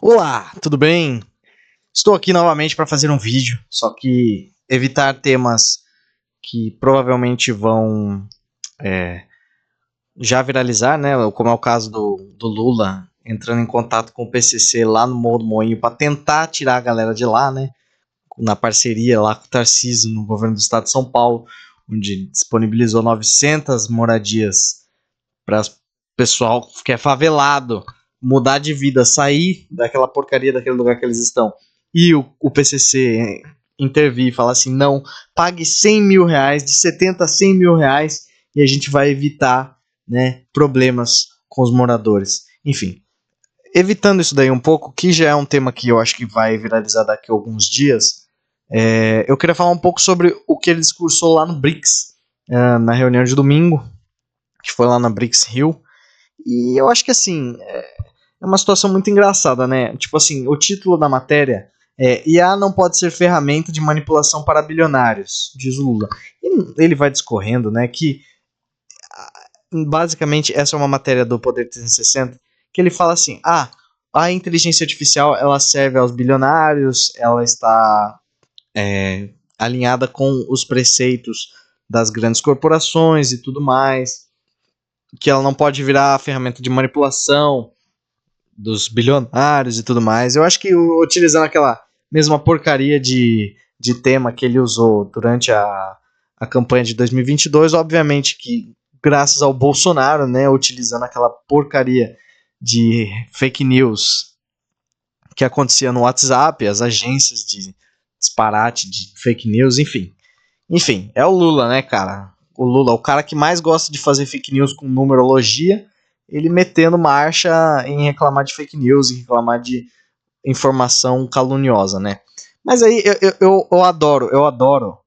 Olá, tudo bem? Estou aqui novamente para fazer um vídeo, só que evitar temas que provavelmente vão já viralizar, né? Como é o caso do Lula entrando em contato com o PCC lá no Morro do Moinho para tentar tirar a galera de lá, né? Na parceria lá com o Tarcísio no governo do estado de São Paulo, onde disponibilizou 900 moradias para o pessoal que é favelado mudar de vida, sair daquela porcaria daquele lugar que eles estão. E o PCC intervir e falar assim, não, pague 100 mil reais, de 70 a 100 mil reais, e a gente vai evitar, né, problemas com os moradores. Enfim, evitando isso daí um pouco, que já é um tema que eu acho que vai viralizar daqui a alguns dias, eu queria falar um pouco sobre o que ele discursou lá no BRICS, na reunião de domingo, que foi lá na BRICS Rio. E eu acho que assim, é uma situação muito engraçada, né? Tipo assim, o título da matéria é IA não pode ser ferramenta de manipulação para bilionários, diz o Lula. E ele vai discorrendo, né, que basicamente essa é uma matéria do Poder 360, que ele fala assim, a inteligência artificial ela serve aos bilionários, ela está alinhada com os preceitos das grandes corporações e tudo mais, que ela não pode virar ferramenta de manipulação dos bilionários e tudo mais. Eu acho que utilizando aquela mesma porcaria de tema que ele usou durante a campanha de 2022, obviamente que graças ao Bolsonaro, né, utilizando aquela porcaria de fake news que acontecia no WhatsApp, as agências de disparate de fake news, enfim. Enfim, é o Lula, né, cara? O Lula, o cara que mais gosta de fazer fake news com numerologia, ele metendo marcha em reclamar de fake news, em reclamar de informação caluniosa, né? Mas aí eu adoro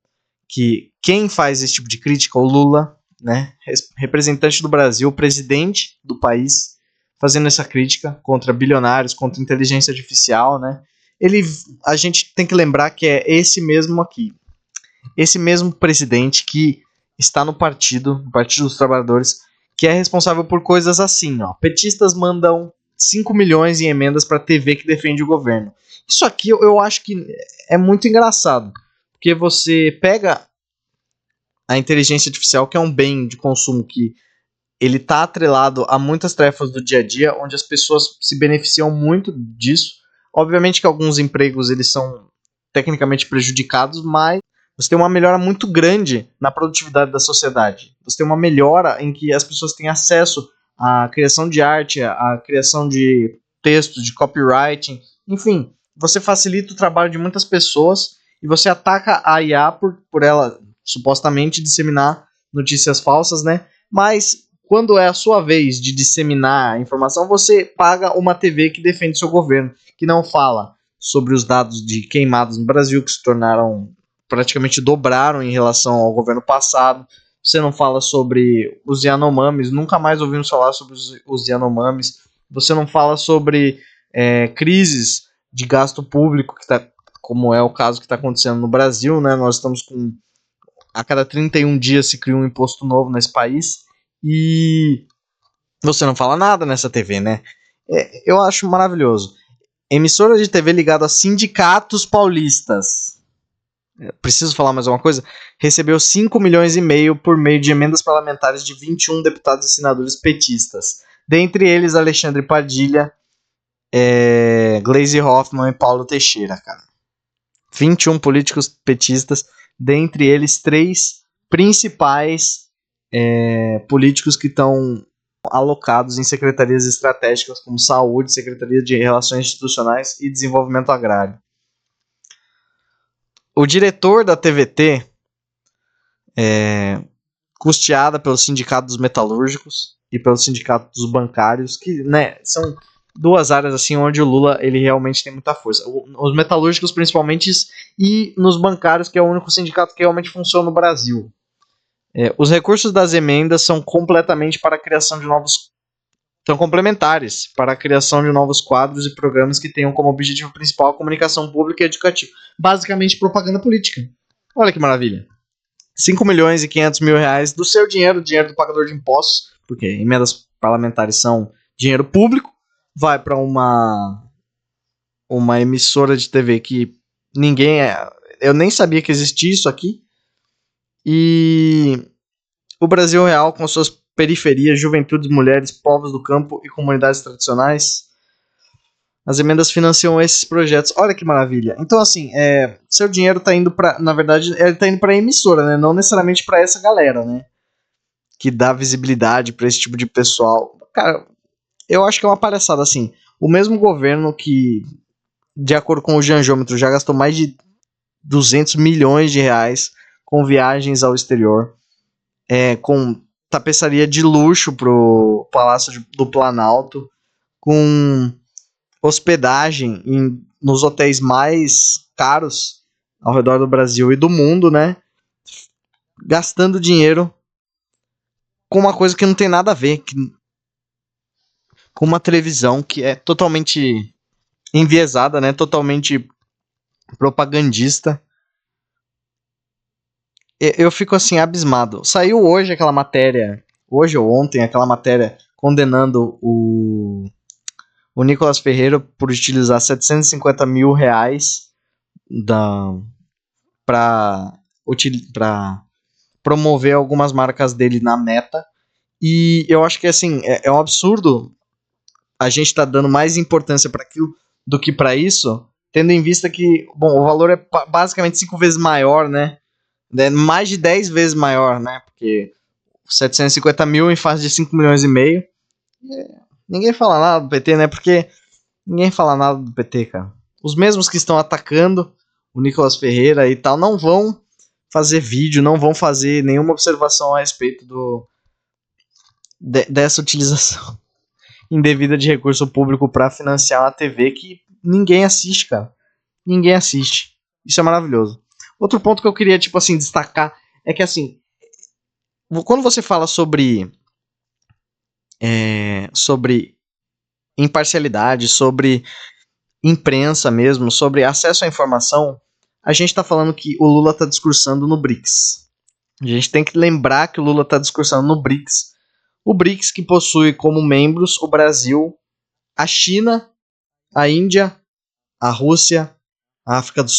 que quem faz esse tipo de crítica, o Lula, né, representante do Brasil, presidente do país, fazendo essa crítica contra bilionários, contra inteligência artificial, né? A gente tem que lembrar que é esse mesmo aqui, esse mesmo presidente que está no Partido dos Trabalhadores, que é responsável por coisas assim, ó. Petistas mandam 5 milhões em emendas para a TV que defende o governo. Isso aqui eu acho que é muito engraçado, porque você pega a inteligência artificial, que é um bem de consumo que ele está atrelado a muitas tarefas do dia a dia, onde as pessoas se beneficiam muito disso. Obviamente que alguns empregos eles são tecnicamente prejudicados, mas você tem uma melhora muito grande na produtividade da sociedade. Você tem uma melhora em que as pessoas têm acesso à criação de arte, à criação de textos, de copywriting, enfim, você facilita o trabalho de muitas pessoas e você ataca a IA por ela supostamente disseminar notícias falsas, né? Mas quando é a sua vez de disseminar a informação, você paga uma TV que defende seu governo, que não fala sobre os dados de queimados no Brasil, que se tornaram, praticamente dobraram em relação ao governo passado. Você não fala sobre os Yanomamis, nunca mais ouvimos falar sobre os Yanomamis. Você não fala sobre crises de gasto público, como é o caso que está acontecendo no Brasil, né? Nós estamos com... A cada 31 dias se cria um imposto novo nesse país e você não fala nada nessa TV, né? Eu acho maravilhoso. Emissora de TV ligada a sindicatos paulistas. Preciso falar mais uma coisa? Recebeu 5 milhões e meio por meio de emendas parlamentares de 21 deputados e senadores petistas. Dentre eles, Alexandre Padilha, Gleisi Hoffmann e Paulo Teixeira, cara. 21 políticos petistas, dentre eles 3 principais políticos que estão alocados em secretarias estratégicas como Saúde, Secretaria de Relações Institucionais e Desenvolvimento Agrário. O diretor da TVT, custeada pelo Sindicato dos Metalúrgicos e pelo Sindicato dos Bancários, que, né, são duas áreas assim onde o Lula ele realmente tem muita força. Os metalúrgicos principalmente e nos bancários, que é o único sindicato que realmente funciona no Brasil. Os recursos das emendas são completamente para a criação de novos... São complementares para a criação de novos quadros e programas que tenham como objetivo principal a comunicação pública e educativa. Basicamente, propaganda política. Olha que maravilha. 5 milhões e 500 mil reais do seu dinheiro, dinheiro do pagador de impostos, porque emendas parlamentares são dinheiro público, vai para uma uma emissora de TV que ninguém... Eu nem sabia que existia isso aqui. E o Brasil Real, com suas periferias, juventudes, mulheres, povos do campo e comunidades tradicionais, as emendas financiam esses projetos. Olha que maravilha. Então, assim, seu dinheiro está indo para... Na verdade, ele está indo para a emissora, né? Não necessariamente para essa galera, né? Que dá visibilidade para esse tipo de pessoal. Cara, eu acho que é uma palhaçada, assim. O mesmo governo que, de acordo com o Janjômetro, já gastou mais de 200 milhões de reais com viagens ao exterior, com tapeçaria de luxo pro Palácio do Planalto, com hospedagem nos hotéis mais caros ao redor do Brasil e do mundo, né? Gastando dinheiro com uma coisa que não tem nada a ver, com uma televisão que é totalmente enviesada, né? Totalmente propagandista. Eu fico assim abismado. Saiu hoje aquela matéria, hoje ou ontem, aquela matéria condenando o Nicolas Ferreira por utilizar 750 mil reais para promover algumas marcas dele na Meta. E eu acho que assim, é um absurdo a gente estar dando mais importância para aquilo do que para isso, tendo em vista que, bom, o valor é basicamente 5 vezes maior, né? Mais de 10 vezes maior, né? Porque 750 mil em face de 5 milhões e meio. Ninguém fala nada do PT, né? Porque ninguém fala nada do PT, cara. Os mesmos que estão atacando o Nicolas Ferreira e tal não vão fazer vídeo, não vão fazer nenhuma observação a respeito dessa utilização indevida de recurso público para financiar uma TV que ninguém assiste, cara. Ninguém assiste. Isso é maravilhoso. Outro ponto que eu queria, tipo assim, destacar é que, assim, quando você fala sobre imparcialidade, sobre imprensa mesmo, sobre acesso à informação, a gente está falando que o Lula está discursando no BRICS. A gente tem que lembrar que o Lula está discursando no BRICS. O BRICS que possui como membros o Brasil, a China, a Índia, a Rússia, a África do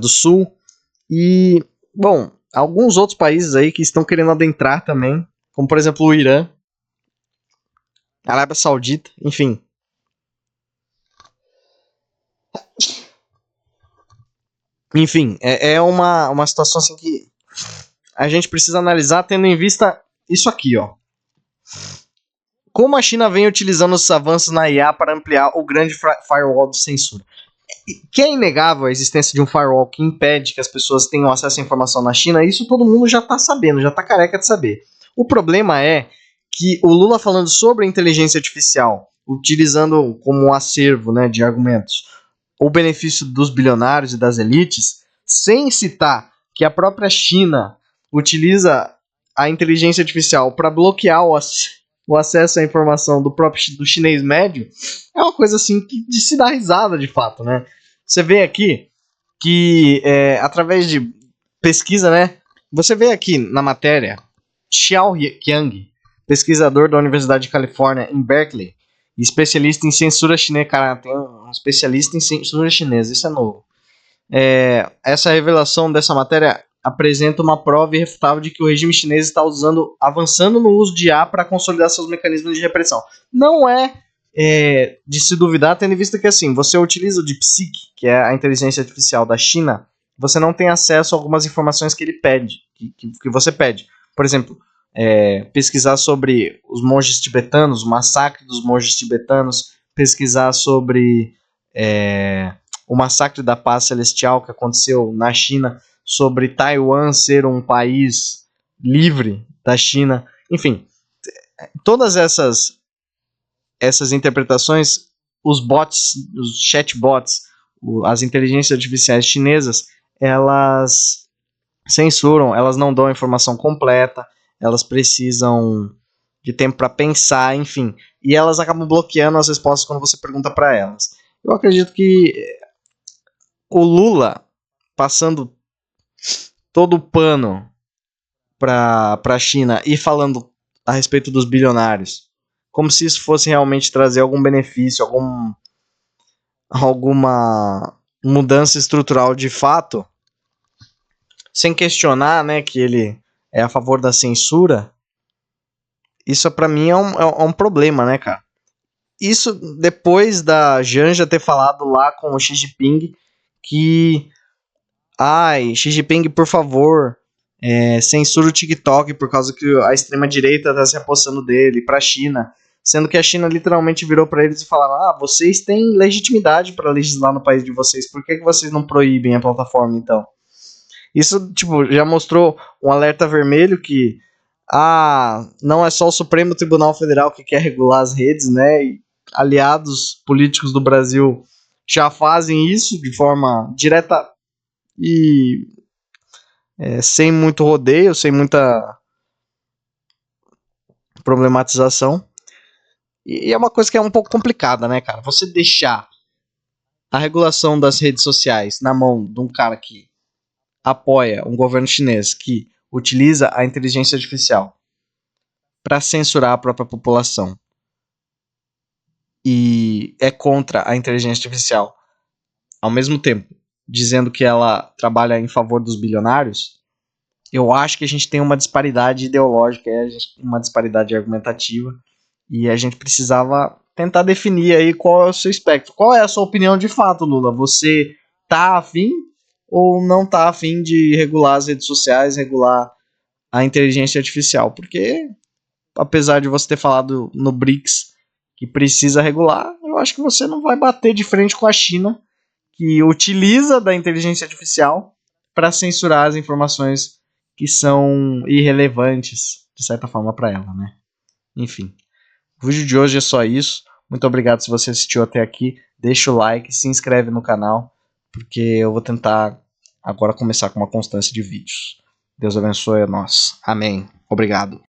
Sul, e, bom, alguns outros países aí que estão querendo adentrar também, como por exemplo o Irã, a Arábia Saudita, enfim. Enfim, é uma situação assim que a gente precisa analisar tendo em vista isso aqui, ó. Como a China vem utilizando os avanços na IA para ampliar o grande firewall de censura. Que é inegável a existência de um firewall que impede que as pessoas tenham acesso à informação na China, isso todo mundo já está sabendo, já está careca de saber. O problema é que o Lula falando sobre a inteligência artificial, utilizando como um acervo, né, de argumentos o benefício dos bilionários e das elites, sem citar que a própria China utiliza a inteligência artificial para bloquear o acesso à informação do chinês médio, é uma coisa assim que de se dar risada de fato, né? Você vê aqui que através de pesquisa, né? Você vê aqui na matéria Xiao Yang, pesquisador da Universidade de Califórnia em Berkeley, especialista em censura chinesa. Cara, tem um especialista em censura chinesa, isso é novo. Essa revelação dessa matéria apresenta uma prova irrefutável de que o regime chinês está avançando no uso de IA para consolidar seus mecanismos de repressão. Não é de se duvidar, tendo em vista que assim, você utiliza o DeepSeek, que é a inteligência artificial da China, você não tem acesso a algumas informações que ele pede, que você pede. Por exemplo, pesquisar sobre os monges tibetanos, o massacre dos monges tibetanos, pesquisar sobre o massacre da paz celestial que aconteceu na China, sobre Taiwan ser um país livre da China, enfim, todas essas interpretações, os bots, os chatbots, as inteligências artificiais chinesas, elas censuram, elas não dão a informação completa, elas precisam de tempo para pensar, enfim, e elas acabam bloqueando as respostas quando você pergunta para elas. Eu acredito que o Lula passando todo o pano para a China e falando a respeito dos bilionários, como se isso fosse realmente trazer algum benefício, alguma mudança estrutural de fato, sem questionar, né, que ele é a favor da censura. Isso pra mim é um problema, né, cara? Isso depois da Janja ter falado lá com o Xi Jinping que, ai, Xi Jinping, por favor, censura o TikTok por causa que a extrema-direita tá se apossando dele pra China. Sendo que a China literalmente virou pra eles e falaram: ah, vocês têm legitimidade pra legislar no país de vocês, por que vocês não proíbem a plataforma então? Isso, tipo, já mostrou um alerta vermelho que, não é só o Supremo Tribunal Federal que quer regular as redes, né? E aliados políticos do Brasil já fazem isso de forma direta e sem muito rodeio, sem muita problematização. E é uma coisa que é um pouco complicada, né, cara? Você deixar a regulação das redes sociais na mão de um cara que apoia um governo chinês que utiliza a inteligência artificial para censurar a própria população e é contra a inteligência artificial, ao mesmo tempo dizendo que ela trabalha em favor dos bilionários, eu acho que a gente tem uma disparidade ideológica, uma disparidade argumentativa, e a gente precisava tentar definir aí qual é o seu espectro. Qual é a sua opinião de fato, Lula? Você tá afim ou não tá afim de regular as redes sociais, regular a inteligência artificial? Porque, apesar de você ter falado no BRICS que precisa regular, eu acho que você não vai bater de frente com a China, que utiliza da inteligência artificial para censurar as informações que são irrelevantes, de certa forma, para ela, né? Enfim, o vídeo de hoje é só isso. Muito obrigado se você assistiu até aqui. Deixa o like, se inscreve no canal, porque eu vou tentar agora começar com uma constância de vídeos. Deus abençoe a nós. Amém. Obrigado.